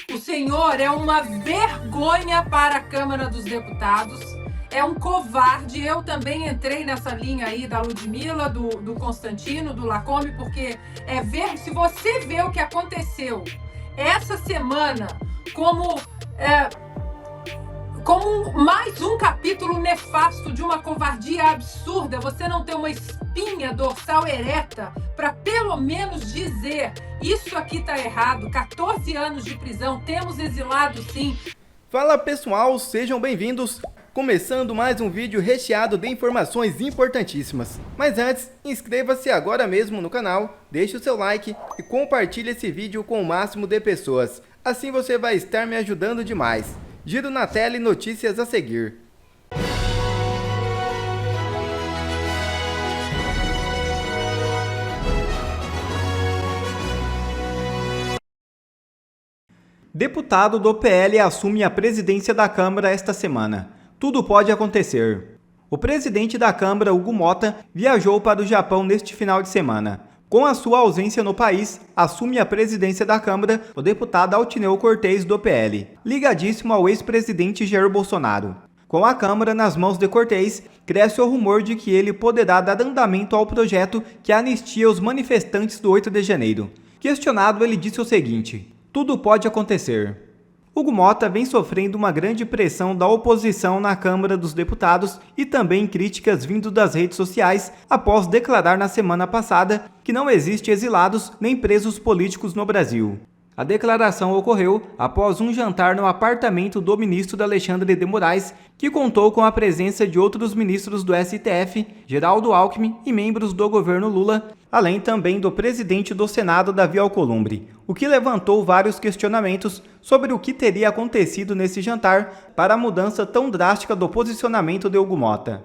O senhor é uma vergonha para a Câmara dos Deputados, é um covarde. Eu também entrei nessa linha aí da Ludmila, do Constantino, do Lacombe, porque se você vê o que aconteceu essa semana como mais um capítulo nefasto de uma covardia absurda, você não ter uma espinha dorsal ereta para pelo menos dizer isso aqui tá errado, 14 anos de prisão, temos exilado sim. Fala pessoal, sejam bem-vindos. Começando mais um vídeo recheado de informações importantíssimas. Mas antes, inscreva-se agora mesmo no canal, deixe o seu like e compartilhe esse vídeo com o máximo de pessoas. Assim você vai estar me ajudando demais. Giro na tela e notícias a seguir. Deputado do PL assume a presidência da Câmara esta semana. Tudo pode acontecer. O presidente da Câmara, Hugo Motta, viajou para o Japão neste final de semana. Com a sua ausência no país, assume a presidência da Câmara o deputado Altineu Cortez, do PL, ligadíssimo ao ex-presidente Jair Bolsonaro. Com a Câmara nas mãos de Cortez, cresce o rumor de que ele poderá dar andamento ao projeto que anistia os manifestantes do 8 de janeiro. Questionado, ele disse o seguinte: tudo pode acontecer. Hugo Motta vem sofrendo uma grande pressão da oposição na Câmara dos Deputados e também críticas vindo das redes sociais após declarar na semana passada que não existe exilados nem presos políticos no Brasil. A declaração ocorreu após um jantar no apartamento do ministro Alexandre de Moraes, que contou com a presença de outros ministros do STF, Geraldo Alckmin, e membros do governo Lula, além também do presidente do Senado, Davi Alcolumbre, o que levantou vários questionamentos sobre o que teria acontecido nesse jantar para a mudança tão drástica do posicionamento de Hugo Motta.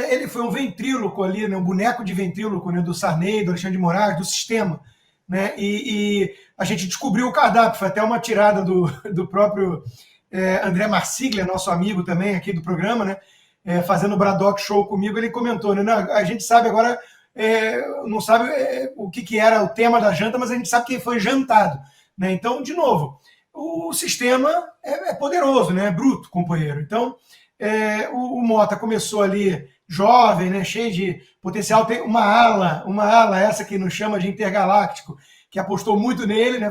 Ele foi um ventríloco ali, né, um boneco de ventríloco, né, do Sarney, do Alexandre de Moraes, do sistema. Né, e a gente descobriu o cardápio, foi até uma tirada do próprio André Marsiglia, nosso amigo também aqui do programa, né, fazendo o Braddock Show comigo. Ele comentou, né, a gente sabe agora, não sabe o que era o tema da janta, mas a gente sabe que foi jantado. Né, então, de novo, o sistema é poderoso, né, é bruto, companheiro. Então, o Motta começou ali jovem, né, cheio de potencial, tem uma ala essa que nos chama de intergaláctico, que apostou muito nele, né,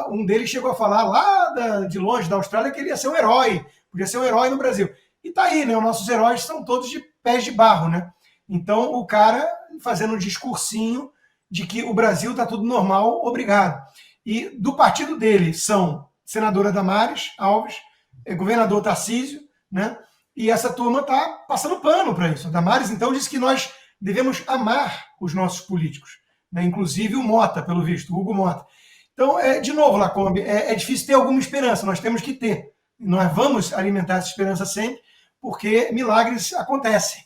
um deles chegou a falar lá de longe da Austrália que ele ia ser um herói, podia ser um herói no Brasil. E tá aí, né, os nossos heróis são todos de pés de barro, né? Então o cara fazendo um discursinho de que o Brasil tá tudo normal, obrigado. E do partido dele são senadora Damares Alves, governador Tarcísio, né? E essa turma está passando pano para isso. A Damares, então, disse que nós devemos amar os nossos políticos, né? Inclusive o Motta, pelo visto, o Hugo Motta. Então, de novo, Lacombe, é difícil ter alguma esperança, nós temos que ter. Nós vamos alimentar essa esperança sempre, porque milagres acontecem.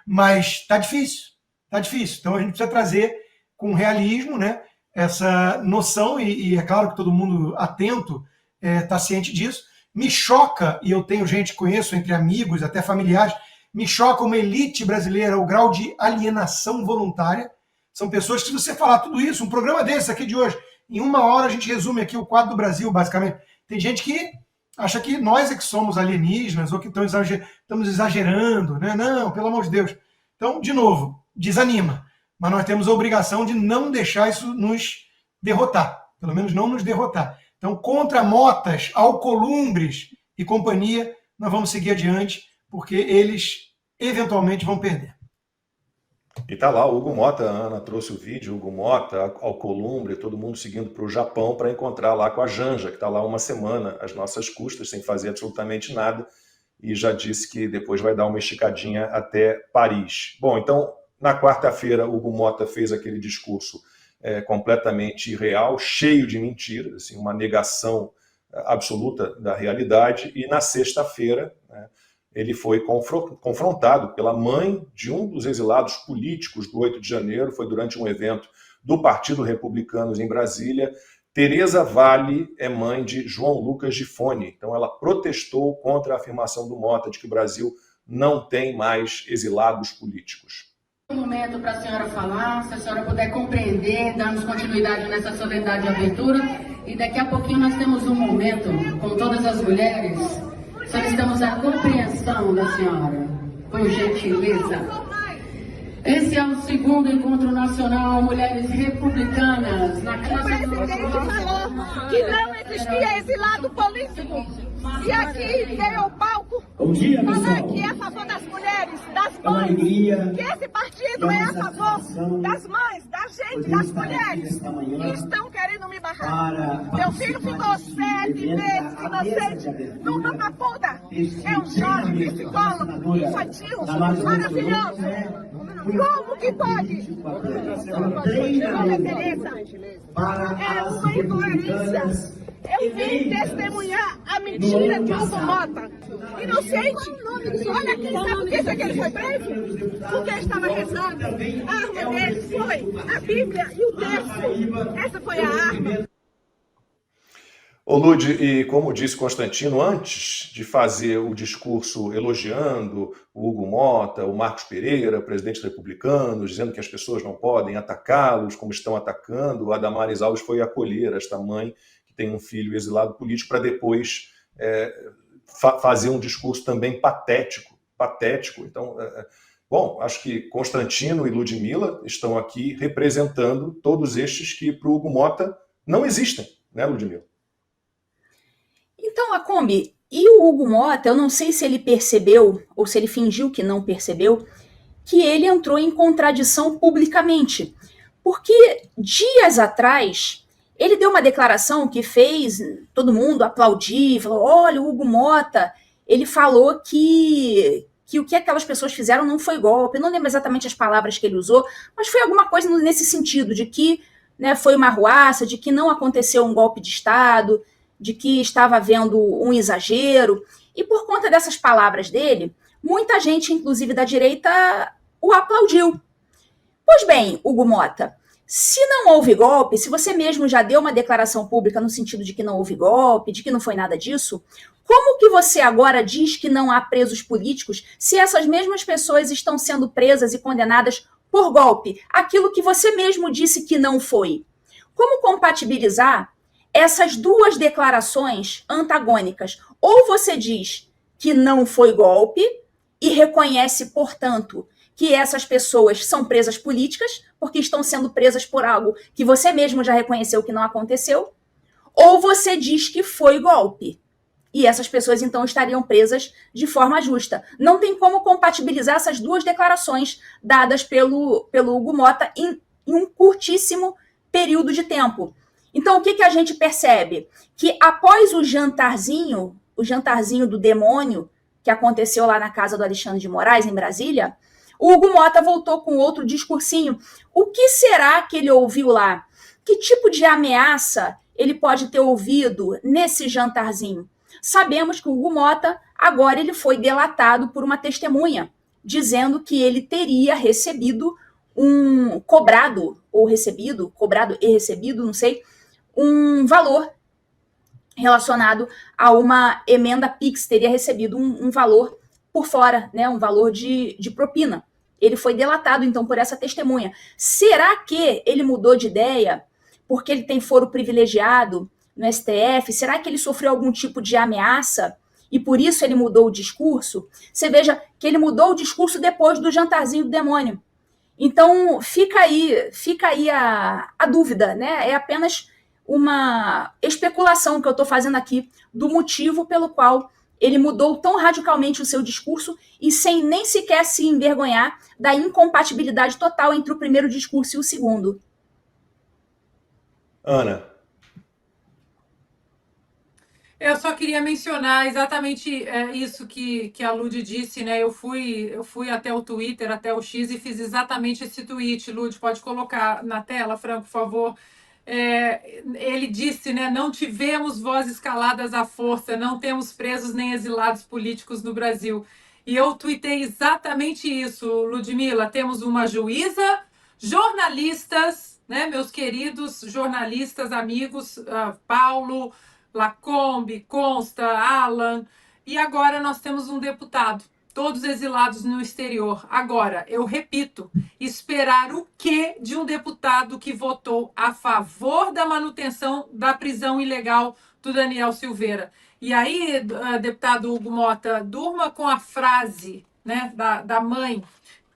Mas está difícil, está difícil. Então, a gente precisa trazer com realismo, né, essa noção, e é claro que todo mundo atento está ciente disso. Me choca, e eu tenho gente que conheço entre amigos, até familiares, me choca uma elite brasileira, o grau de alienação voluntária. São pessoas que, se você falar tudo isso, um programa desse aqui de hoje, em 1 hora a gente resume aqui o quadro do Brasil, basicamente. Tem gente que acha que nós é que somos alienígenas, ou que estamos exagerando, né? Não, pelo amor de Deus. Então, de novo, desanima. Mas nós temos a obrigação de não deixar isso nos derrotar, pelo menos não nos derrotar. Então, contra Motas, Alcolumbres e companhia, nós vamos seguir adiante, porque eles eventualmente vão perder. E tá lá o Hugo Motta, a Ana trouxe o vídeo, Hugo Motta, Alcolumbre, todo mundo seguindo para o Japão para encontrar lá com a Janja, que está lá 1 semana, às nossas custas, sem fazer absolutamente nada, e já disse que depois vai dar uma esticadinha até Paris. Bom, então, na quarta-feira, Hugo Motta fez aquele discurso completamente irreal, cheio de mentiras, assim, uma negação absoluta da realidade, e na sexta-feira, né, ele foi confrontado pela mãe de um dos exilados políticos do 8 de janeiro, foi durante um evento do Partido Republicanos em Brasília. Tereza Vale é mãe de João Lucas Gifone, então ela protestou contra a afirmação do Motta de que o Brasil não tem mais exilados políticos. Um momento para a senhora falar, se a senhora puder compreender, darmos continuidade nessa solenidade de abertura, E daqui a pouquinho nós temos um momento, com todas as mulheres, solicitamos a compreensão da senhora, por gentileza. Esse é o segundo encontro nacional Mulheres Republicanas na Casa do Presidente falou que não existia exilado político. E aqui veio ao palco falar que é a favor das mulheres, das mães, que esse partido é a favor das mães, da gente, das mulheres. E estão querendo me barrar. Meu filho ficou 7 meses inocente numa papuda. É um jovem psicólogo infantil, maravilhoso. Como que pode? Não é beleza? É uma incoerência. Eu vim testemunhar a mentira de Hugo Mota. Inocente. Olha aqui, sabe por que ele foi preso? Porque estava rezando. A arma dele foi a Bíblia e o texto. Essa foi a arma. Ô Lud, e como disse Constantino, antes de fazer o discurso elogiando o Hugo Mota, o Marcos Pereira, presidente republicano, dizendo que as pessoas não podem atacá-los como estão atacando, a Damares Alves foi acolher esta mãe que tem um filho exilado político para depois fazer um discurso também patético. Então, bom, acho que Constantino e Ludmila estão aqui representando todos estes que para o Hugo Mota não existem, né, Ludmila? Então, Lacombe, e o Hugo Mota, eu não sei se ele percebeu, ou se ele fingiu que não percebeu, que ele entrou em contradição publicamente. Porque dias atrás, ele deu uma declaração que fez todo mundo aplaudir, falou, olha, o Hugo Mota, ele falou que o que aquelas pessoas fizeram não foi golpe. Eu não lembro exatamente as palavras que ele usou, mas foi alguma coisa nesse sentido, de que, né, foi uma arruaça, de que não aconteceu um golpe de Estado, de que estava havendo um exagero, e por conta dessas palavras dele, muita gente, inclusive da direita, o aplaudiu. Pois bem, Hugo Mota, se não houve golpe, se você mesmo já deu uma declaração pública no sentido de que não houve golpe, de que não foi nada disso, como que você agora diz que não há presos políticos se essas mesmas pessoas estão sendo presas e condenadas por golpe? Aquilo que você mesmo disse que não foi. Como compatibilizar essas duas declarações antagônicas? Ou você diz que não foi golpe e reconhece, portanto, que essas pessoas são presas políticas, porque estão sendo presas por algo que você mesmo já reconheceu que não aconteceu, ou você diz que foi golpe, e essas pessoas então estariam presas de forma justa. Não tem como compatibilizar essas duas declarações dadas pelo Hugo Mota em um curtíssimo período de tempo. Então, o que a gente percebe? Que após o jantarzinho do demônio, que aconteceu lá na casa do Alexandre de Moraes, em Brasília, o Hugo Mota voltou com outro discursinho. O que será que ele ouviu lá? Que tipo de ameaça ele pode ter ouvido nesse jantarzinho? Sabemos que o Hugo Mota, agora ele foi delatado por uma testemunha, dizendo que ele teria recebido cobrado e recebido, não sei, um valor relacionado a uma emenda Pix, teria recebido um valor por fora, né, um valor de propina. Ele foi delatado, então, por essa testemunha. Será que ele mudou de ideia porque ele tem foro privilegiado no STF? Será que ele sofreu algum tipo de ameaça e por isso ele mudou o discurso? Você veja que ele mudou o discurso depois do jantarzinho do demônio. Então, fica aí a dúvida, né? É apenas uma especulação que eu estou fazendo aqui do motivo pelo qual ele mudou tão radicalmente o seu discurso e sem nem sequer se envergonhar da incompatibilidade total entre o primeiro discurso e o segundo. Ana. Eu só queria mencionar exatamente isso que a Lud disse, né? Eu fui até o Twitter, até o X e fiz exatamente esse tweet. Lud, pode colocar na tela, Franco, por favor. Ele disse, né, não tivemos vozes caladas à força, não temos presos nem exilados políticos no Brasil. E eu tuitei exatamente isso, Ludmila. Temos uma juíza, jornalistas, né, meus queridos jornalistas, amigos, Paulo, Lacombe, Consta, Alan, e agora nós temos um deputado todos exilados no exterior. Agora, eu repito, esperar o quê de um deputado que votou a favor da manutenção da prisão ilegal do Daniel Silveira? E aí, deputado Hugo Mota, durma com a frase, né, da mãe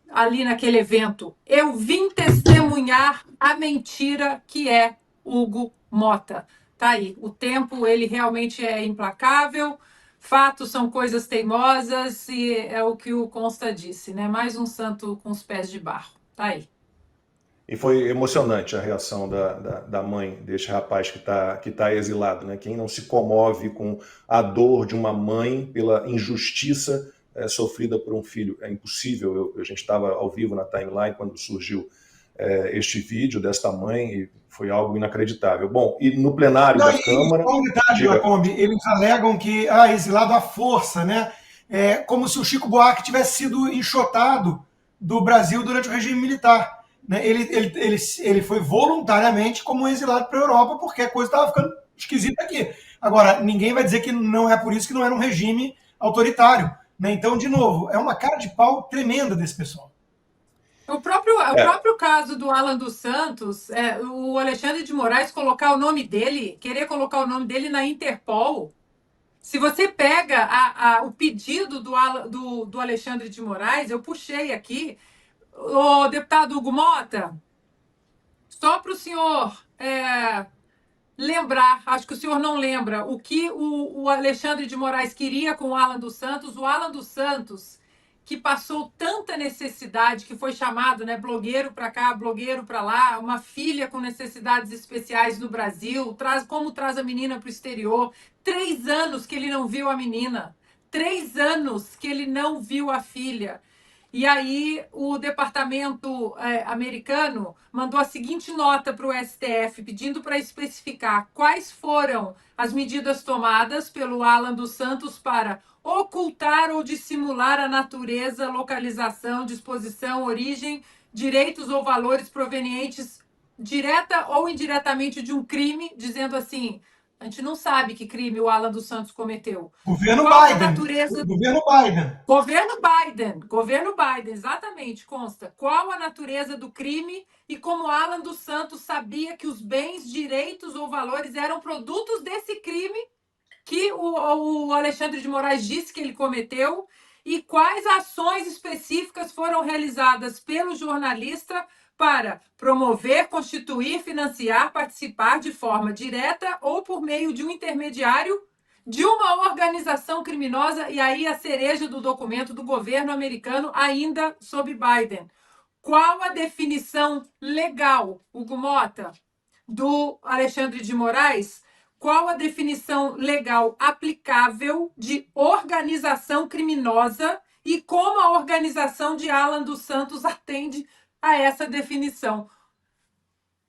ali naquele evento: eu vim testemunhar a mentira que é Hugo Mota. Tá aí, o tempo ele realmente é implacável. Fatos são coisas teimosas e é o que o Consta disse, né? Mais um santo com os pés de barro. Tá aí. E foi emocionante a reação da mãe deste rapaz que tá exilado, né? Quem não se comove com a dor de uma mãe pela injustiça sofrida por um filho? É impossível. A gente estava ao vivo na timeline quando surgiu este vídeo desta mãe e foi algo inacreditável. Bom, e no plenário da Câmara... Um detalhe, Lacombe, eles alegam que exilado à força, né? Como se o Chico Buarque tivesse sido enxotado do Brasil durante o regime militar. Né? Ele foi voluntariamente como exilado para a Europa porque a coisa estava ficando esquisita aqui. Agora, ninguém vai dizer que não é por isso que não era um regime autoritário. Né? Então, de novo, é uma cara de pau tremenda desse pessoal. O próprio caso do Alan dos Santos, o Alexandre de Moraes colocar o nome dele, querer colocar o nome dele na Interpol. Se você pega o pedido do Alexandre de Moraes, eu puxei aqui, o deputado Hugo Mota, só para o senhor lembrar, acho que o senhor não lembra, o que o Alexandre de Moraes queria com o Alan dos Santos. O Alan dos Santos, que passou tanta necessidade, que foi chamado, né, blogueiro para cá, blogueiro para lá, uma filha com necessidades especiais no Brasil, como traz a menina para o exterior. 3 anos que ele não viu a menina, 3 anos que ele não viu a filha. E aí o departamento americano mandou a seguinte nota para o STF, pedindo para especificar quais foram as medidas tomadas pelo Alan dos Santos para ocultar ou dissimular a natureza, localização, disposição, origem, direitos ou valores provenientes direta ou indiretamente de um crime, dizendo assim: a gente não sabe que crime o Alan dos Santos cometeu. Governo Biden, exatamente, Consta. Qual a natureza do crime e como Alan dos Santos sabia que os bens, direitos ou valores eram produtos desse crime que o Alexandre de Moraes disse que ele cometeu, e quais ações específicas foram realizadas pelo jornalista para promover, constituir, financiar, participar de forma direta ou por meio de um intermediário de uma organização criminosa. E aí a cereja do documento do governo americano, ainda sob Biden. Qual a definição legal, Hugo Mota, do Alexandre de Moraes? Qual a definição legal aplicável de organização criminosa e como a organização de Alan dos Santos atende a essa definição?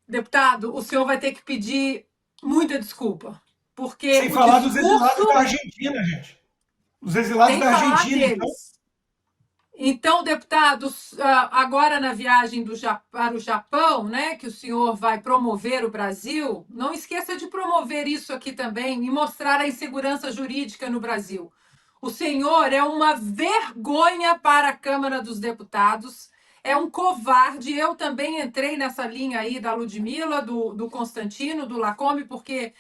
Deputado, o senhor vai ter que pedir muita desculpa. Porque sem falar dos exilados da Argentina, gente. Os exilados da Argentina. Então, deputados, agora na viagem para o Japão, né, que o senhor vai promover o Brasil, não esqueça de promover isso aqui também e mostrar a insegurança jurídica no Brasil. O senhor é uma vergonha para a Câmara dos Deputados, é um covarde. Eu também entrei nessa linha aí da Ludmila, do Constantino, do Lacombe, porque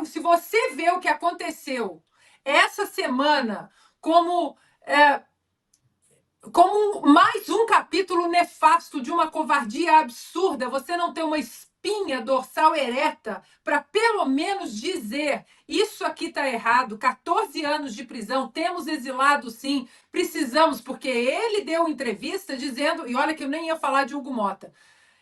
se você vê o que aconteceu essa semana como mais um capítulo nefasto de uma covardia absurda, você não tem uma espinha dorsal ereta para pelo menos dizer: isso aqui está errado, 14 anos de prisão, temos exilado sim, precisamos, porque ele deu entrevista dizendo, e olha que eu nem ia falar de Hugo Mota,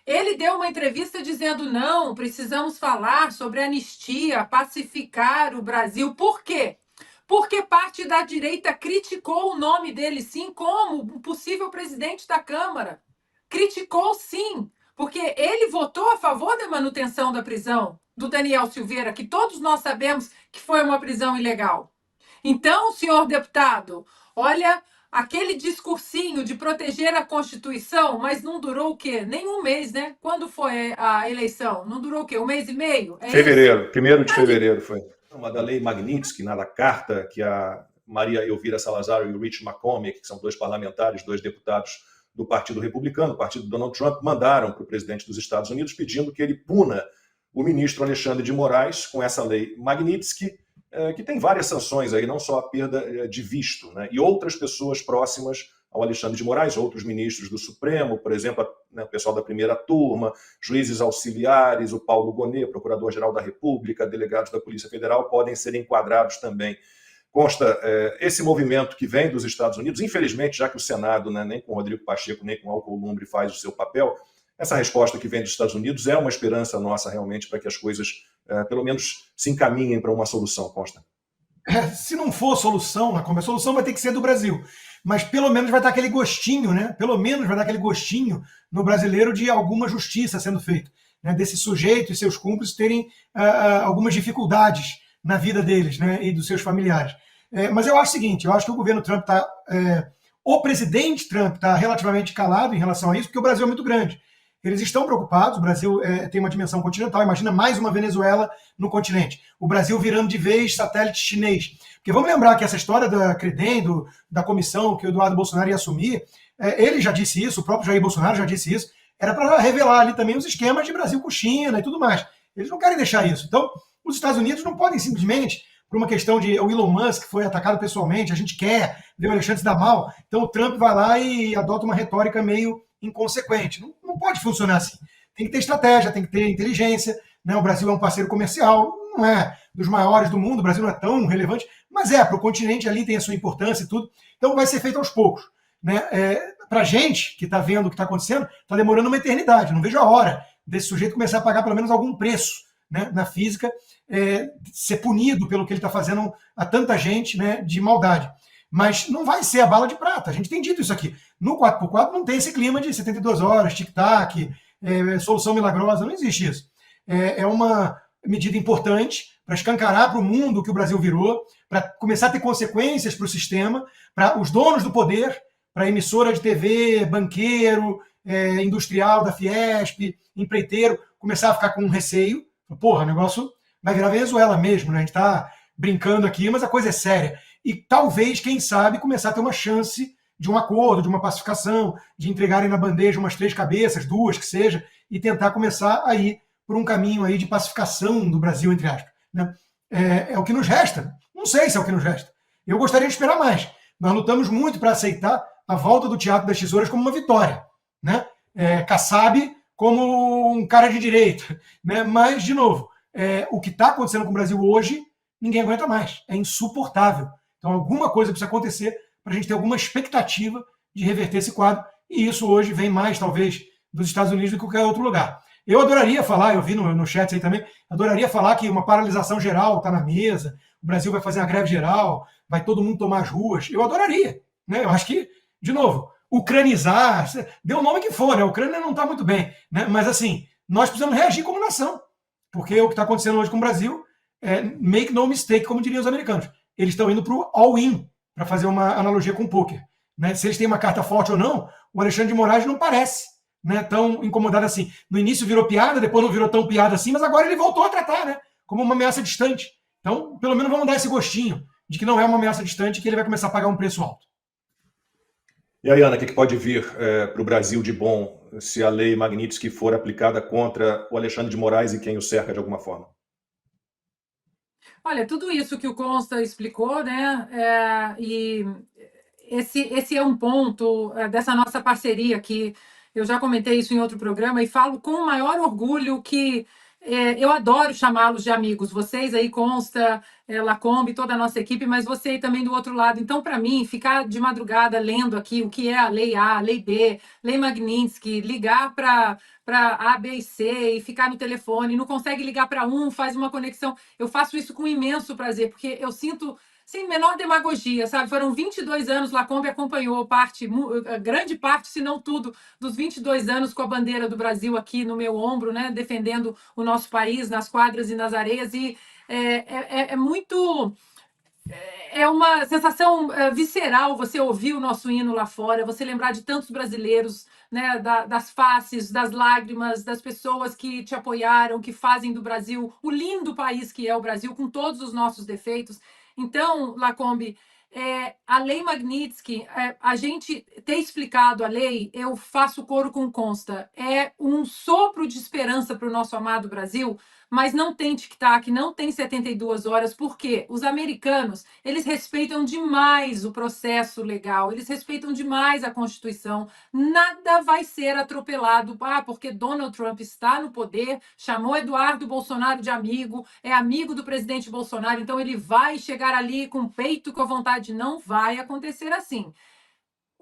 ele deu uma entrevista dizendo: não, precisamos falar sobre anistia, pacificar o Brasil. Por quê? Porque parte da direita criticou o nome dele, sim, como um possível presidente da Câmara. Criticou, sim, porque ele votou a favor da manutenção da prisão do Daniel Silveira, que todos nós sabemos que foi uma prisão ilegal. Então, senhor deputado, olha, aquele discursinho de proteger a Constituição, mas não durou o quê? Nem um mês, né? Quando foi a eleição? Não durou o quê? 1 mês e meio? Fevereiro, 1º de fevereiro foi. Uma da lei Magnitsky, da carta que a Maria Elvira Salazar e o Rich McCormick, que são 2 parlamentares, 2 deputados do Partido Republicano, o partido do Donald Trump, mandaram para o presidente dos Estados Unidos pedindo que ele puna o ministro Alexandre de Moraes com essa lei Magnitsky, que tem várias sanções aí, não só a perda de visto, né? E outras pessoas próximas ao Alexandre de Moraes, outros ministros do Supremo, por exemplo, o pessoal da primeira turma, juízes auxiliares, o Paulo Gonet, procurador-geral da República, delegados da Polícia Federal, podem ser enquadrados também. Consta esse movimento que vem dos Estados Unidos, infelizmente, já que o Senado, né, nem com o Rodrigo Pacheco, nem com o Alcolumbre faz o seu papel, essa resposta que vem dos Estados Unidos é uma esperança nossa realmente para que as coisas, pelo menos, se encaminhem para uma solução, Consta. Se não for solução, a solução vai ter que ser do Brasil. Mas pelo menos vai dar aquele gostinho, né? Pelo menos vai dar aquele gostinho no brasileiro de alguma justiça sendo feita, né? Desse sujeito e seus cúmplices terem algumas dificuldades na vida deles, né? E dos seus familiares. Mas eu acho o seguinte, eu acho que o governo Trump está... o presidente Trump está relativamente calado em relação a isso, porque o Brasil é muito grande. Eles estão preocupados, o Brasil tem uma dimensão continental, imagina mais uma Venezuela no continente. O Brasil virando de vez satélite chinês. Porque vamos lembrar que essa história da Credem, da comissão que o Eduardo Bolsonaro ia assumir, ele já disse isso, o próprio Jair Bolsonaro já disse isso, era para revelar ali também os esquemas de Brasil com China e tudo mais. Eles não querem deixar isso. Então, os Estados Unidos não podem simplesmente, por uma questão de o Elon Musk foi atacado pessoalmente, a gente quer ver o Alexandre se dar mal, então o Trump vai lá e adota uma retórica meio inconsequente. Não pode funcionar assim. Tem que ter estratégia, tem que ter inteligência, né? O Brasil é um parceiro comercial, não é dos maiores do mundo, o Brasil não é tão relevante, mas para o continente ali tem a sua importância e tudo. Então vai ser feito aos poucos, né? Para a gente que está vendo o que está acontecendo, está demorando uma eternidade. Não vejo a hora desse sujeito começar a pagar pelo menos algum preço, né, na física, ser punido pelo que ele está fazendo a tanta gente, né, de maldade. Mas não vai ser a bala de prata. A gente tem dito isso aqui. No 4x4 não tem esse clima de 72 horas, tic-tac, solução milagrosa. Não existe isso. É uma medida importante para escancarar para o mundo o que o Brasil virou, para começar a ter consequências para o sistema, para os donos do poder, para emissora de TV, banqueiro, industrial da Fiesp, empreiteiro, começar a ficar com receio. Porra, o negócio vai virar Venezuela mesmo, né? A gente está brincando aqui, mas a coisa é séria. E talvez, quem sabe, começar a ter uma chance de um acordo, de uma pacificação, de entregarem na bandeja umas 3 cabeças, 2 que seja, e tentar começar a ir por um caminho aí de pacificação do Brasil, entre aspas, né? É o que nos resta. Não sei se é o que nos resta. Eu gostaria de esperar mais. Nós lutamos muito para aceitar a volta do Teatro das Tesouras como uma vitória, né? Kassab como um cara de direita, né? Mas, de novo, o que está acontecendo com o Brasil hoje, ninguém aguenta mais. É insuportável. Então, alguma coisa precisa acontecer para a gente ter alguma expectativa de reverter esse quadro. E isso hoje vem mais, talvez, dos Estados Unidos do que qualquer outro lugar. Eu adoraria falar, eu vi no chat aí também, adoraria falar que uma paralisação geral está na mesa, o Brasil vai fazer uma greve geral, vai todo mundo tomar as ruas. Eu adoraria, né? Eu acho que, de novo, ucranizar, dê o nome que for, né? A Ucrânia não está muito bem, né? Mas, assim, nós precisamos reagir como nação. Porque o que está acontecendo hoje com o Brasil make no mistake, como diriam os americanos. Eles estão indo para o all-in, para fazer uma analogia com o poker, né? Se eles têm uma carta forte ou não, o Alexandre de Moraes não parece, né, tão incomodado assim. No início virou piada, depois não virou tão piada assim, mas agora ele voltou a tratar, né, como uma ameaça distante. Então, pelo menos vamos dar esse gostinho de que não é uma ameaça distante e que ele vai começar a pagar um preço alto. E aí, Ana, o que pode vir para o Brasil de bom se a lei Magnitsky for aplicada contra o Alexandre de Moraes e quem o cerca de alguma forma? Olha, tudo isso que o Consta explicou, né? E esse é um ponto dessa nossa parceria que eu já comentei isso em outro programa e falo com o maior orgulho que eu adoro chamá-los de amigos. Vocês aí, Consta, Lacombe, toda a nossa equipe, mas você aí também do outro lado. Então, para mim, ficar de madrugada lendo aqui o que é a Lei A, a Lei B, Lei Magnitsky, ligar para A, B e C e ficar no telefone, não consegue ligar para faz uma conexão. Eu faço isso com imenso prazer, porque eu sinto, sem menor demagogia, sabe? Foram 22 anos, Lacombe acompanhou grande parte, se não tudo, dos 22 anos com a bandeira do Brasil aqui no meu ombro, né? Defendendo o nosso país nas quadras e nas areias. E é muito... É uma sensação visceral você ouvir o nosso hino lá fora, você lembrar de tantos brasileiros, né, das faces, das lágrimas, das pessoas que te apoiaram, que fazem do Brasil o lindo país que é o Brasil, com todos os nossos defeitos. Então, Lacombe, A lei Magnitsky, a gente ter explicado a lei, eu faço coro com consta, é um sopro de esperança para o nosso amado Brasil, mas não tem tic-tac, não tem 72 horas, porque os americanos, eles respeitam demais o processo legal, eles respeitam demais a Constituição, nada vai ser atropelado, porque Donald Trump está no poder, chamou Eduardo Bolsonaro de amigo, é amigo do presidente Bolsonaro, então ele vai chegar ali com o peito, com a vontade, não vai acontecer assim.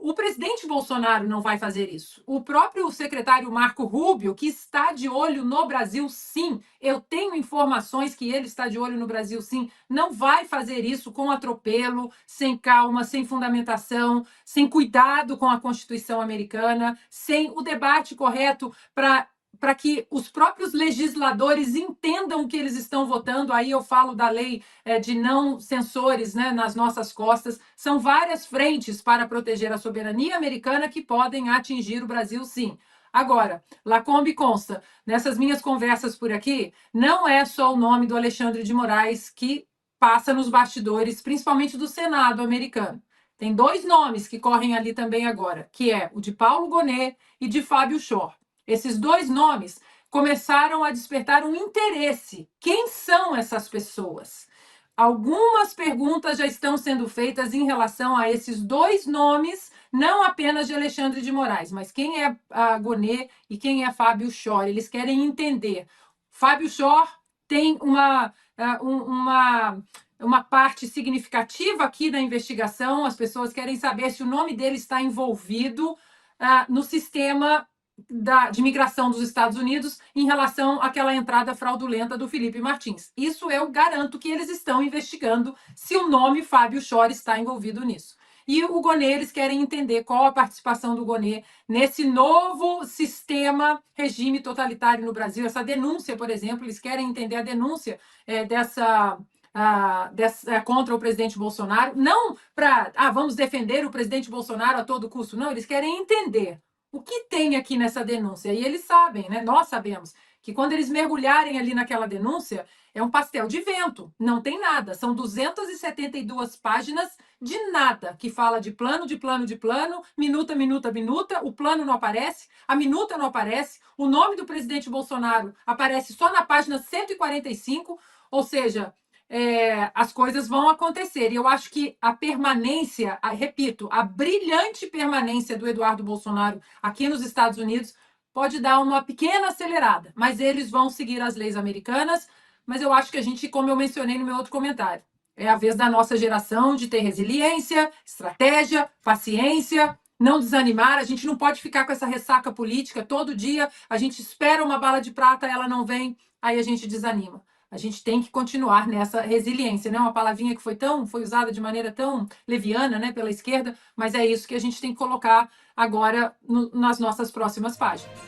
O presidente Bolsonaro não vai fazer isso. O próprio secretário Marco Rubio, que está de olho no Brasil, sim, eu tenho informações que ele está de olho no Brasil, sim, não vai fazer isso com atropelo, sem calma, sem fundamentação, sem cuidado com a Constituição americana, sem o debate correto para que os próprios legisladores entendam o que eles estão votando. Aí eu falo da lei de não censores, né, nas nossas costas. São várias frentes para proteger a soberania americana que podem atingir o Brasil, sim. Agora, Lacombe consta, nessas minhas conversas por aqui, não é só o nome do Alexandre de Moraes que passa nos bastidores, principalmente do Senado americano. Tem 2 nomes que correm ali também agora, que é o de Paulo Gonet e de Fábio Shor. Esses 2 nomes começaram a despertar um interesse. Quem são essas pessoas? Algumas perguntas já estão sendo feitas em relação a esses 2 nomes, não apenas de Alexandre de Moraes, mas quem é Gonet e quem é Fábio Shor. Eles querem entender. Fábio Shor tem uma parte significativa aqui na investigação. As pessoas querem saber se o nome dele está envolvido no sistema de migração dos Estados Unidos em relação àquela entrada fraudulenta do Felipe Martins. Isso eu garanto que eles estão investigando se o nome Fábio Shor está envolvido nisso. E o Gonet, eles querem entender qual a participação do Gonet nesse novo sistema, regime totalitário no Brasil. Essa denúncia, por exemplo, eles querem entender a denúncia contra o presidente Bolsonaro, não para, vamos defender o presidente Bolsonaro a todo custo, não, eles querem entender o que tem aqui nessa denúncia. E eles sabem, né? Nós sabemos que quando eles mergulharem ali naquela denúncia, é um pastel de vento, não tem nada. São 272 páginas de nada, que fala de plano, minuta, o plano não aparece, a minuta não aparece, o nome do presidente Bolsonaro aparece só na página 145, ou seja, as coisas vão acontecer. E eu acho que a permanência, repito, a brilhante permanência do Eduardo Bolsonaro aqui nos Estados Unidos pode dar uma pequena acelerada, mas eles vão seguir as leis americanas. Mas eu acho que a gente, como eu mencionei no meu outro comentário, é a vez da nossa geração de ter resiliência, estratégia, paciência, não desanimar. A gente não pode ficar com essa ressaca política todo dia. A gente espera uma bala de prata, ela não vem, aí a gente desanima. A gente tem que continuar nessa resiliência, né? Uma palavrinha que foi usada de maneira tão leviana, né, pela esquerda, mas é isso que a gente tem que colocar agora nas nossas próximas páginas.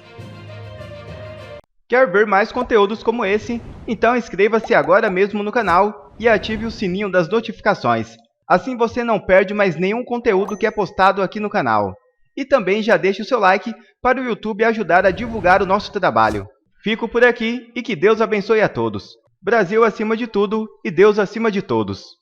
Quer ver mais conteúdos como esse? Então inscreva-se agora mesmo no canal e ative o sininho das notificações. Assim você não perde mais nenhum conteúdo que é postado aqui no canal. E também já deixe o seu like para o YouTube ajudar a divulgar o nosso trabalho. Fico por aqui e que Deus abençoe a todos. Brasil acima de tudo e Deus acima de todos.